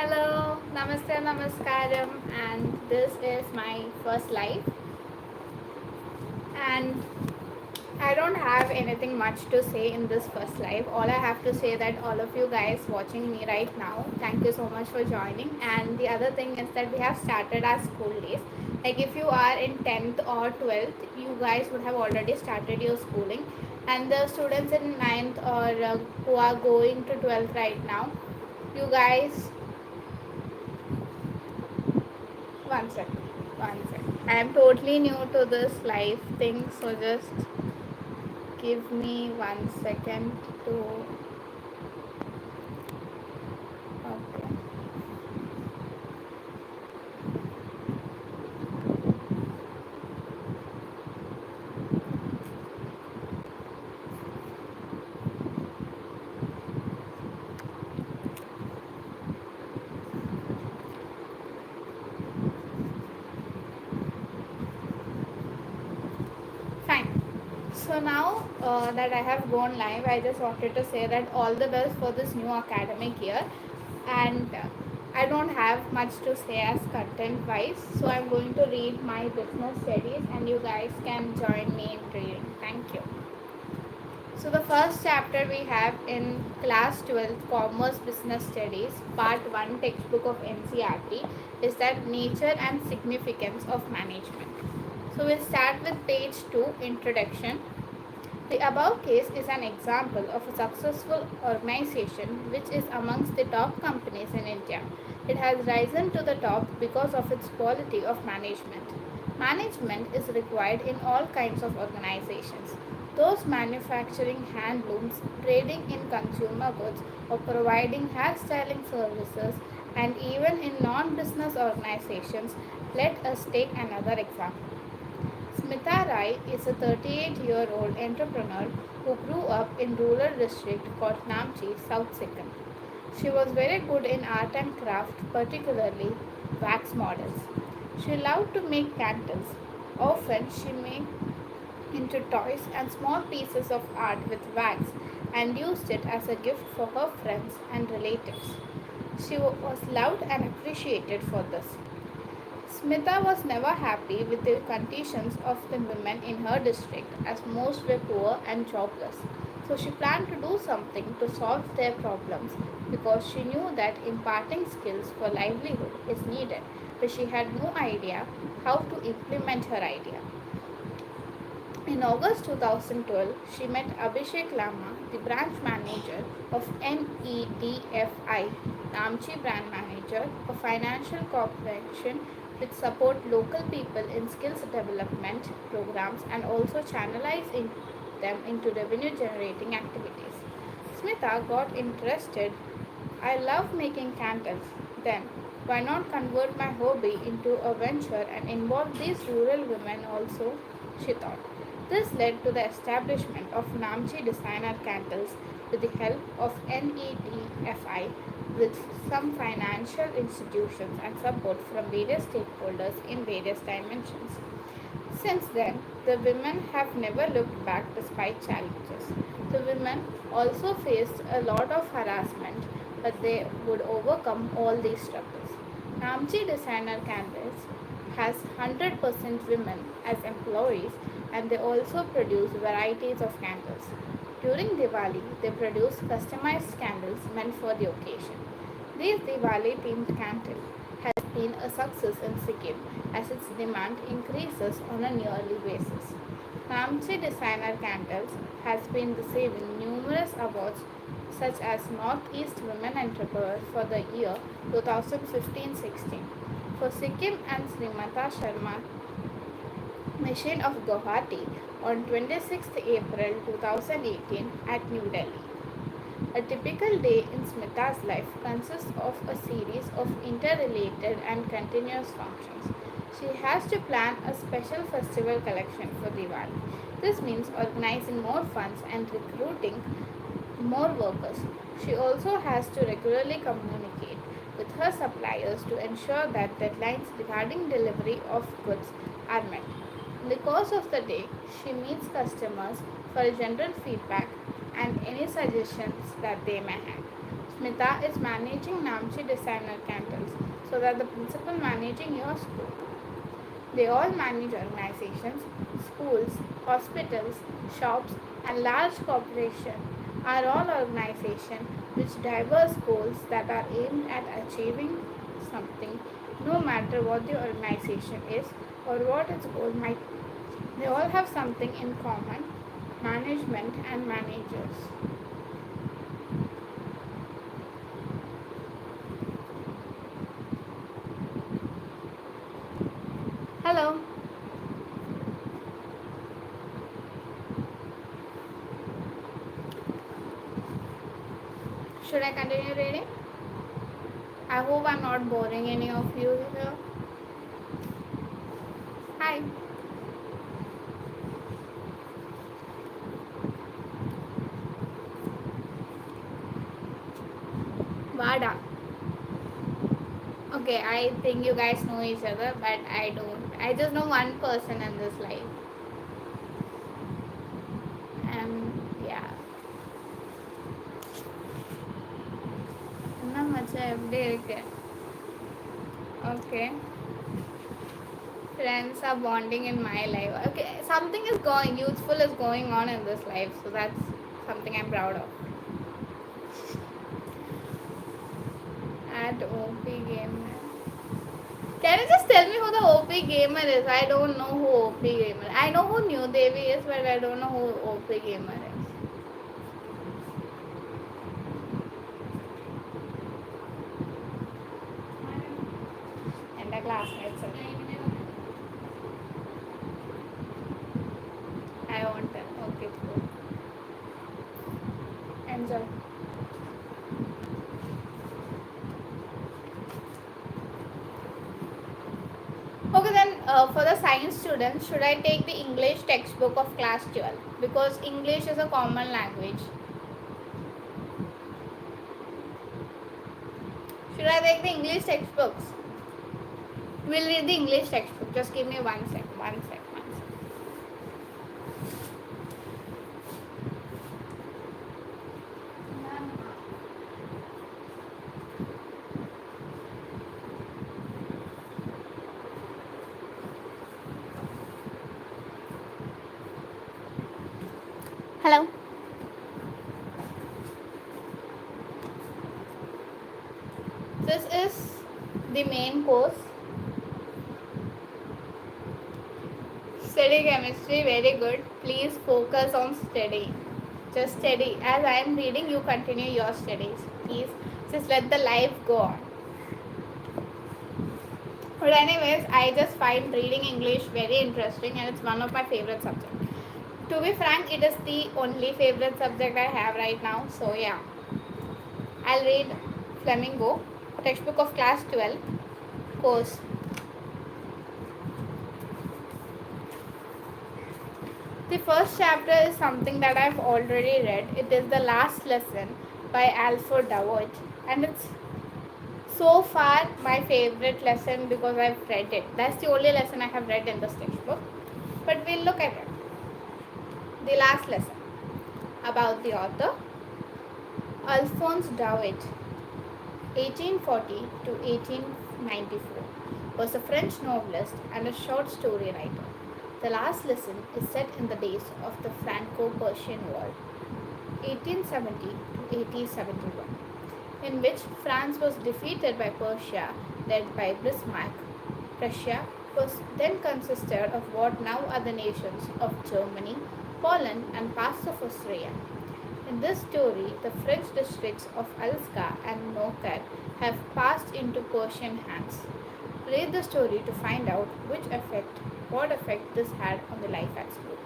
Hello, NamasteNamaskarm, and this is my first live. And I don't have anything much to say in this first live. All I have to say that all of you guys watching me right now, thank you so much for joining. And the other thing is that we have started our school days. Like if you are in 10th or 12th, you guys would have already started your schooling. And the students in ninth or who are going to 12th right now, you guys, one second. One second. I am totally new to this live thing, so just give me 1 second to. Okay. Fine. So now that I have gone live, I just wanted to say that all the best for this new academic year. And I don't have much to say as content wise, so I'm going to read my business studies, and you guys can join me in reading. Thank you. So the first chapter we have in class 12th Commerce Business Studies part 1 textbook of NCRT is that nature and significance of management. So we'll start with page 2 introduction. The above case is an example of a successful organization which is amongst the top companies in India. It has risen to the top because of its quality of management. Management is required in all kinds of organizations. Those manufacturing handlooms, trading in consumer goods, or providing hairstyling services, and even in non-business organizations. Let us take another example. Smita Rai is a 38-year-old entrepreneur who grew up in rural district called Namchi, South Sikkim. She was very good in art and craft, particularly wax models. She loved to make candles. Often she made into toys and small pieces of art with wax and used it as a gift for her friends and relatives. She was loved and appreciated for this. Smita was never happy with the conditions of the women in her district, as most were poor and jobless. So she planned to do something to solve their problems because she knew that imparting skills for livelihood is needed, but she had no idea how to implement her idea. In August 2012, she met Abhishek Lama, the branch manager of NEDFI, Namchi Brand Manager, a financial corporation which support local people in skills development programs and also channelize them into revenue generating activities. Smita got interested. I love making candles. Then, why not convert my hobby into a venture and involve these rural women also? She thought. This led to the establishment of Namchi Designer Candles with the help of NEDFI, with some financial institutions and support from various stakeholders in various dimensions. Since then, the women have never looked back despite challenges. The women also faced a lot of harassment, but they would overcome all these struggles. Namchi Designer Candles has 100% women as employees, and they also produce varieties of candles. During Diwali, they produce customized candles meant for the occasion. This Diwali themed candle has been a success in Sikkim as its demand increases on a yearly basis. Namchi Designer Candles has been receiving numerous awards such as Northeast Women Entrepreneur for the year 2015-16 for Sikkim and Srimata Sharma Mission of Guwahati on 26th April 2018 at New Delhi. A typical day in Smita's life consists of a series of interrelated and continuous functions. She has to plan a special festival collection for Diwali. This means organizing more funds and recruiting more workers. She also has to regularly communicate with her suppliers to ensure that deadlines regarding delivery of goods are met. In the course of the day, she meets customers for general feedback and any suggestions that they may have. Smita is managing Namchi Designer Candles, so that the principal managing your school. They all manage organizations, schools, hospitals, shops, and large corporations are all organizations with diverse goals that are aimed at achieving something, no matter what the organization is or what its goal might be. They all have something in common: management and managers. Hello, should I continue reading? I hope I'm not boring any of you here. Hi. Vada. Okay, I think you guys know each other, but I don't. I just know one person in this life. And yeah. என்ன மச்சான் எப்படி இருக்கு? Okay. Friends are bonding in my life. Okay, something is going useful is going on in this life, so that's something I'm proud of. At OP Gamer. Can you just tell me who the OP Gamer is? I don't know who OP Gamer is. I know who New Devi is, but I don't know who OP Gamer is. And the classmates. I won't tell. Okay, cool. Enjoy. Okay, then for the science students, should I take the English textbook of class 12? Because English is a common language. Should I take the English textbooks? We'll read the English textbook. Just give me one sec. Hello. This is the main course. Study chemistry, very good. Please focus on studying. Just study. As I am reading, you continue your studies. Please just let the life go on. But anyways, I just find reading English very interesting and it's one of my favorite subjects. To be frank, it is the only favorite subject I have right now. So yeah, I'll read Flamingo, textbook of class 12, course. The first chapter is something that I've already read. It is the last lesson by Alfred Davoit, and it's so far my favorite lesson because I've read it. That's the only lesson I have read in this textbook. But we'll look at it. The last lesson about the author, Alphonse Daudet, 1840 to 1894, was a French novelist and a short story writer. The last lesson is set in the days of the Franco-Prussian War, 1870 to 1871, in which France was defeated by Prussia, led by Bismarck. Prussia was then consisted of what now are the nations of Germany, Poland, and parts of Austria. In this story, the French districts of Alsace and Nokat have passed into Persian hands. Read the story to find out what effect this had on the life at school.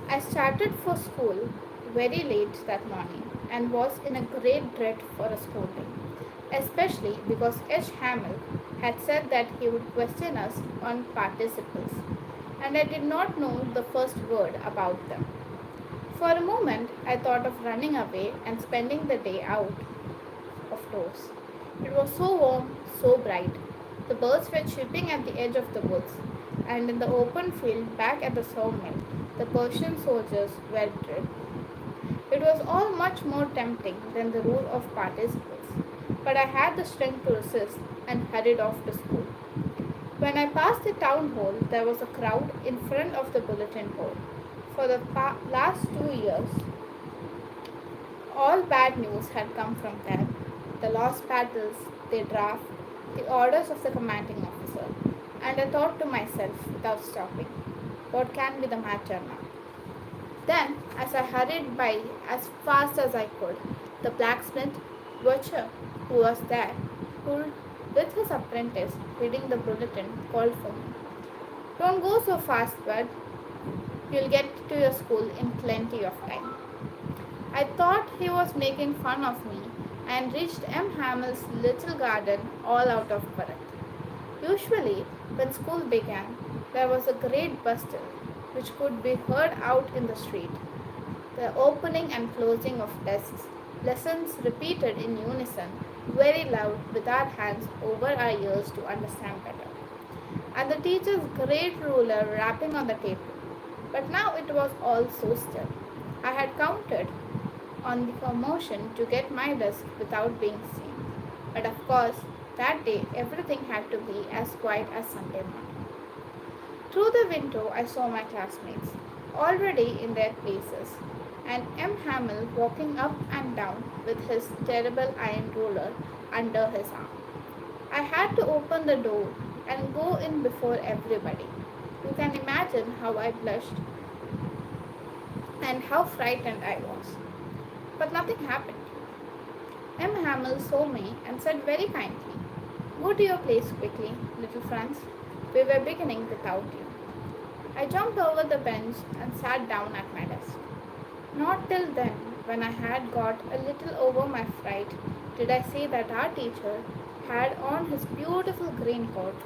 I started for school very late that morning and was in a great dread for a scolding, especially because H. Hamel had said that he would question us on participles, and I did not know the first word about them. For a moment, I thought of running away and spending the day out of doors. It was so warm, so bright. The birds were chirping at the edge of the woods, and in the open field back at the sawmill, the Persian soldiers were drilled. It was all much more tempting than the rule of participles, but I had the strength to resist and hurried off to school. When I passed the town hall, there was a crowd in front of the bulletin board. For the last 2 years, all bad news had come from there. The lost battles, the draft, the orders of the commanding officer. And I thought to myself without stopping, what can be the matter now? Then, as I hurried by as fast as I could, the blacksmith, butcher, who was there, who, with his apprentice, reading the bulletin, called for me. Don't go so fast, bud. You'll get to your school in plenty of time. I thought he was making fun of me and reached M. Hamill's little garden all out of breath. Usually, when school began, there was a great bustle which could be heard out in the street. The opening and closing of desks, lessons repeated in unison, very loud with our hands over our ears to understand better, and the teacher's great ruler rapping on the table. But now it was all so still. I had counted on the commotion to get my desk without being seen. But of course, that day everything had to be as quiet as Sunday morning. Through the window, I saw my classmates, already in their places, and M. Hamill walking up and down with his terrible iron ruler under his arm. I had to open the door and go in before everybody. You can imagine how I blushed and how frightened I was. But nothing happened. M. Hamill saw me and said very kindly, "Go to your place quickly, little Franz. We were beginning without you." I jumped over the bench and sat down at my desk. Not till then, when I had got a little over my fright, did I see that our teacher had on his beautiful green coat,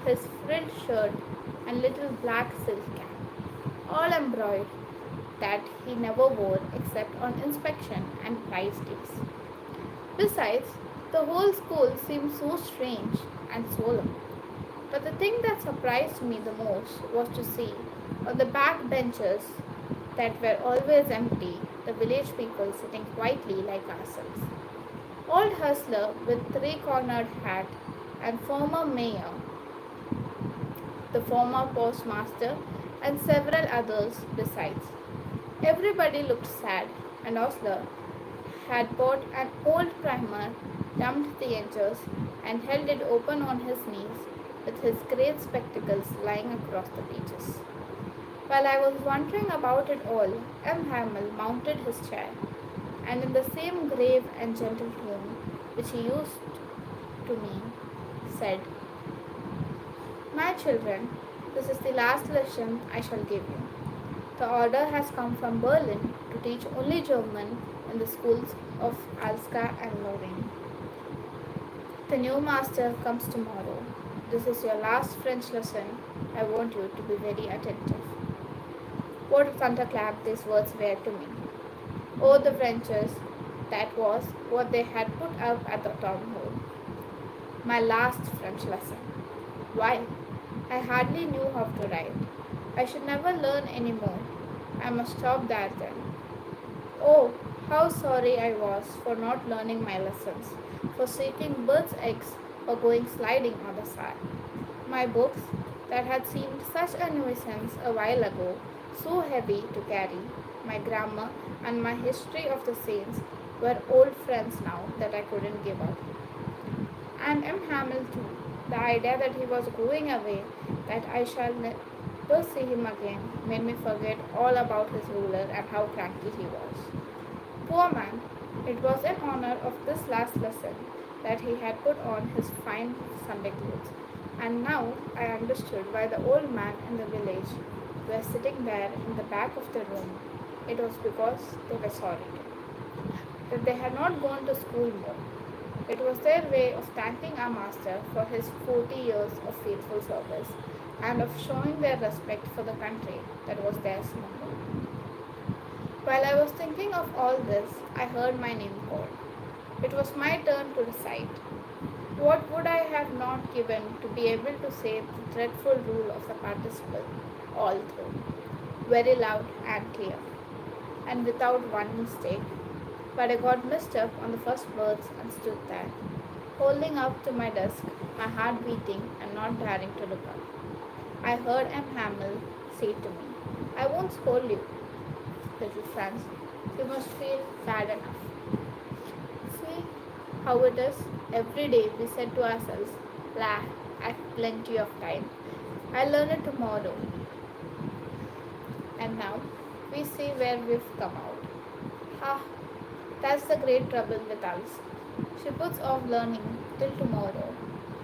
his frilled shirt, and little black silk cap, all embroidered, that he never wore except on inspection and prize days. Besides, the whole school seemed so strange and solemn. But the thing that surprised me the most was to see on the back benches that were always empty the village people sitting quietly like ourselves. Old hustler with three-cornered hat and former mayor, the former postmaster, and several others besides. Everybody looked sad, and Osler had bought an old primer, dumped the edges, and held it open on his knees with his great spectacles lying across the pages. While I was wondering about it all, M. Hamill mounted his chair, and in the same grave and gentle tone which he used to me, said, "My children, this is the last lesson I shall give you. The order has come from Berlin to teach only German in the schools of Alska and Lorraine. The new master comes tomorrow. This is your last French lesson. I want you to be very attentive." What a thunderclap these words were to me. Oh, the Frenchers! That was what they had put up at the town hall. My last French lesson. Why? I hardly knew how to write. I should never learn any more. I must stop there then. Oh, how sorry I was for not learning my lessons, for seeking birds' eggs or going sliding on the sand. My books, that had seemed such a nuisance a while ago, so heavy to carry, my grammar and my history of the saints were old friends now that I couldn't give up. And M. Hamill too. The idea that he was going away, that I shall never see him again, made me forget all about his ruler and how cranky he was. Poor man! It was in honor of this last lesson that he had put on his fine Sunday clothes, and now I understood why the old man in the village were sitting there in the back of the room. It was because they were sorry that they had not gone to school more. It was their way of thanking our master for his 40 years of faithful service and of showing their respect for the country that was theirs no more. While I was thinking of all this, I heard my name called. It was my turn to recite. What would I have not given to be able to say the dreadful rule of the participle all through, very loud and clear? and without one mistake. But I got messed up on the first words and stood there, holding up to my desk, my heart beating and not daring to look up. I heard M. Hamill say to me, "I won't scold you, little Franz. You must feel bad enough." See how it is? Every day we said to ourselves, "La, I've plenty of time. I'll learn it tomorrow." And now we see where we've come out. Ha! That's the great trouble with us. She puts off learning till tomorrow.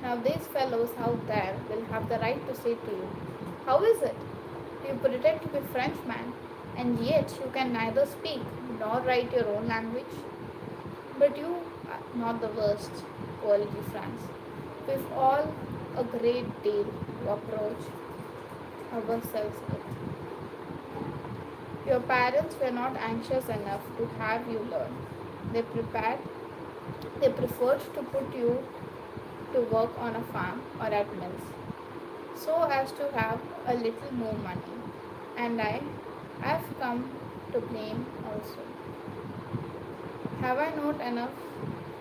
Now these fellows out there will have the right to say to you, "How is it? You pretend to be Frenchman, and yet you can neither speak nor write your own language." But you are not the worst, poor little France. We've all a great deal to approach ourselves with. Your parents were not anxious enough to have you learn. They prepared They preferred to put you to work on a farm or at mills, so as to have a little more money. And have come to blame also. Have I not enough?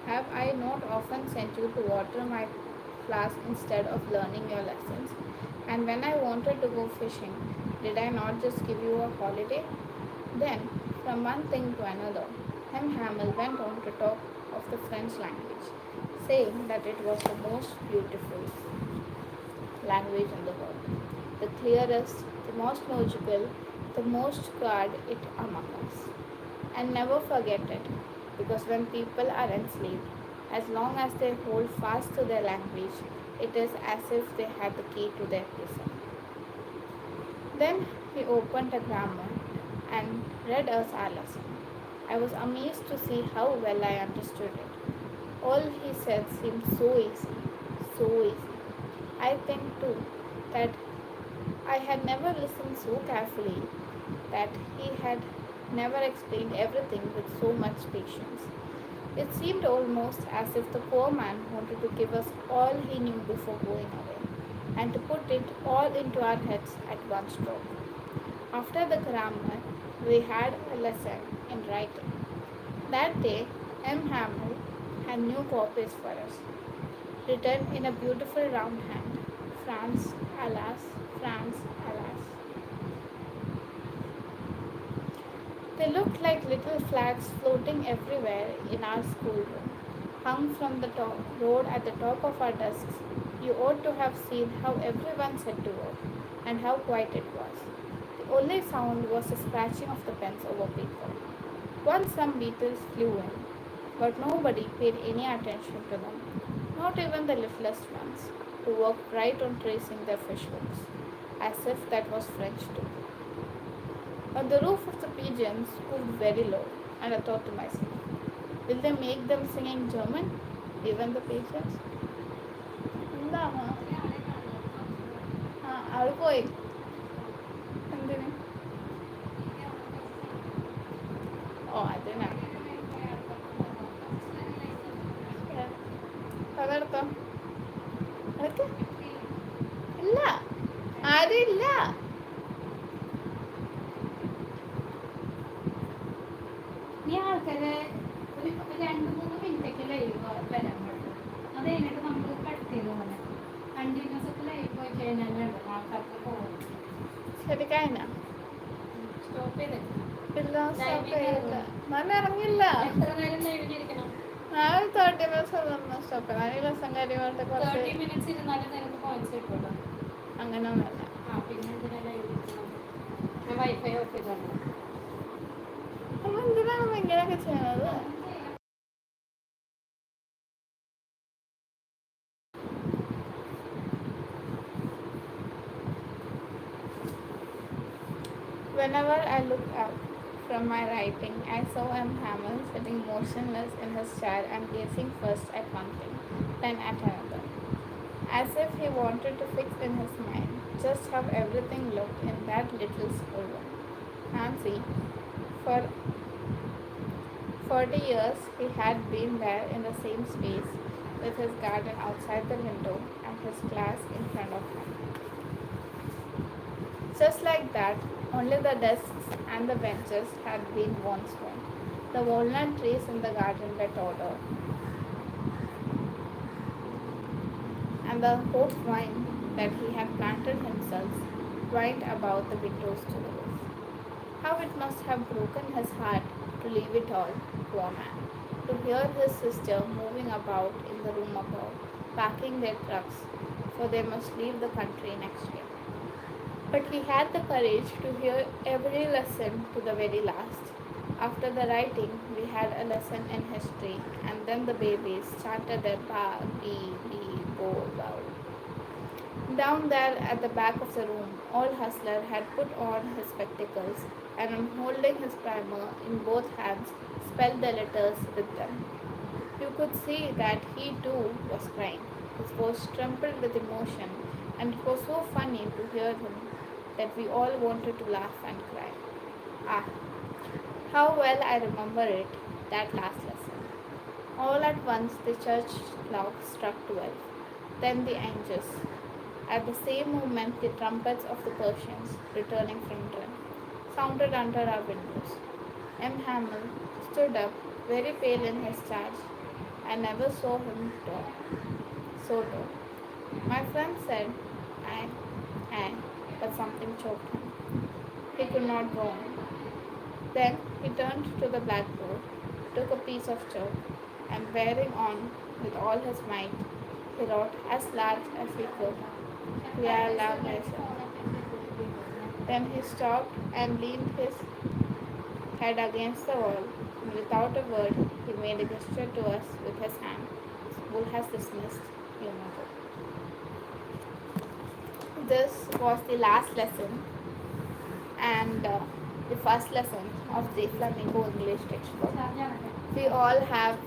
Have I not often sent you to water my flowers instead of learning your lessons? And when I wanted to go fishing, did I not just give you a holiday? Then, from one thing to another, M. Hamill went on to talk of the French language, saying that it was the most beautiful language in the world, the clearest, the most logical, the most guard it among us. And never forget it, because when people are enslaved, as long as they hold fast to their language, it is as if they had the key to their prison. Then he opened a grammar and read us our lesson. I was amazed to see how well I understood it. All he said seemed so easy, so easy. I think too that I had never listened so carefully, that he had never explained everything with so much patience. It seemed almost as if the poor man wanted to give us all he knew before going away, and to put it all into our heads at one stroke. After the grammar, we had a lesson in writing. That day, M. Hamill had new copies for us, written in a beautiful round hand. France, alas, France, alas. They looked like little flags floating everywhere in our schoolroom, hung from the road at the top of our desks. You ought to have seen how everyone set to work, and how quiet it was. The only sound was the scratching of the pens over paper. Once some beetles flew in, but nobody paid any attention to them, not even the littlest ones, who worked right on tracing their fish hooks, as if that was French too. On the roof of the pigeons stood very low, and I thought to myself, will they make them sing in German, even the pigeons? എന്താ അവൾ പോയി എന്തിന് അതിനാ അതെടുത്തോ എടുക്ക ഇല്ല ആരും ഇല്ല നീ ആൾക്കാരെ ഒരു 2-3 മിനിറ്റൊക്കെ ലൈവ് വരാൻ പറ്റും. അത് കഴിഞ്ഞിട്ട് നമുക്ക് കട്ട് ചെയ്ത് പോലെ കണ്ടിന്യൂസ് ഒക്കെ ലൈവ് പോയി കഴിഞ്ഞാൽ ആൾക്കാർക്ക് പോകും. ശരി കഴിഞ്ഞ സ്റ്റോപ്പ് ചെയ്തില്ല. ഞാൻ ഇറങ്ങില്ല. എത്ര നേരം ലൈവിലിരിക്കണം? ഞാൻ 30 മിനിറ്റ്സ് സ്റ്റോപ്പ് ചെയ്ത് ഈ ലസം കാര്യമായിട്ട് 30 മിനിറ്റ്സ് ഇരുന്നാലും നിനക്ക് പോയിന്റ്സ് കിട്ടുമല്ലോ. അങ്ങനെ ഒന്നല്ല. പിന്നെ എന്തിനാ ലൈവിലിരിക്കണം? ഞാൻ വൈഫൈ ഓഫ് ചെയ്തോളാം. നമ്മൾ എന്തിനാണ് ഇങ്ങനെയൊക്കെ ചെയ്യണത്? Whenever I looked up from my writing, I saw M. Hamill sitting motionless in his chair and gazing first at one thing, then at another, as if he wanted to fix in his mind just how everything looked in that little schoolroom. Nancy, for 40 years, he had been there in the same space, with his garden outside the window and his class in front of him. Just like that, Only the desks and the benches had been once worn. The walnut trees in the garden were taller, and the oak vine that he had planted himself twined about the windows to the roof. How it must have broken his heart to leave it all, poor man. To hear his sister moving about in the room above, packing their trucks, for they must leave the country next year. But he had the courage to hear every lesson to the very last. After the writing, we had a lesson in history, and then the babies chanted their ba, bee, bee, bo, bow. Down there at the back of the room, old Hustler had put on his spectacles and, holding his primer in both hands, spelled the letters with them. You could see that he too was crying. His voice trembled with emotion, and it was so funny to hear him that we all wanted to laugh and cry. Ah, how well I remember it, that last lesson. All at once the church clock struck 12, then the angels. At the same moment, the trumpets of the Persians, returning from Dren, sounded under our windows. M. Hamel stood up, very pale in his charge. I never saw him so tall. My friend said, I, I, but something choked him. He could not go on. Then he turned to the blackboard, took a piece of chalk, and bearing on with all his might, he wrote as large as he could, Via la Mesa. Then he stopped and leaned his head against the wall, and without a word, he made a gesture to us with his hand. School has dismissed, you may go. This was the last lesson and the first lesson of the Flamingo English textbook. We all have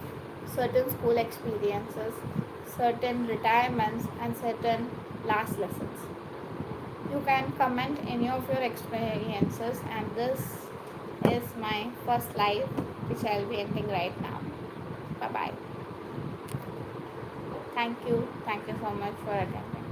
certain school experiences, certain retirements, and certain last lessons. You can comment any of your experiences, and this is my first live, which I'll be ending right now. Bye bye. Thank you so much for attending.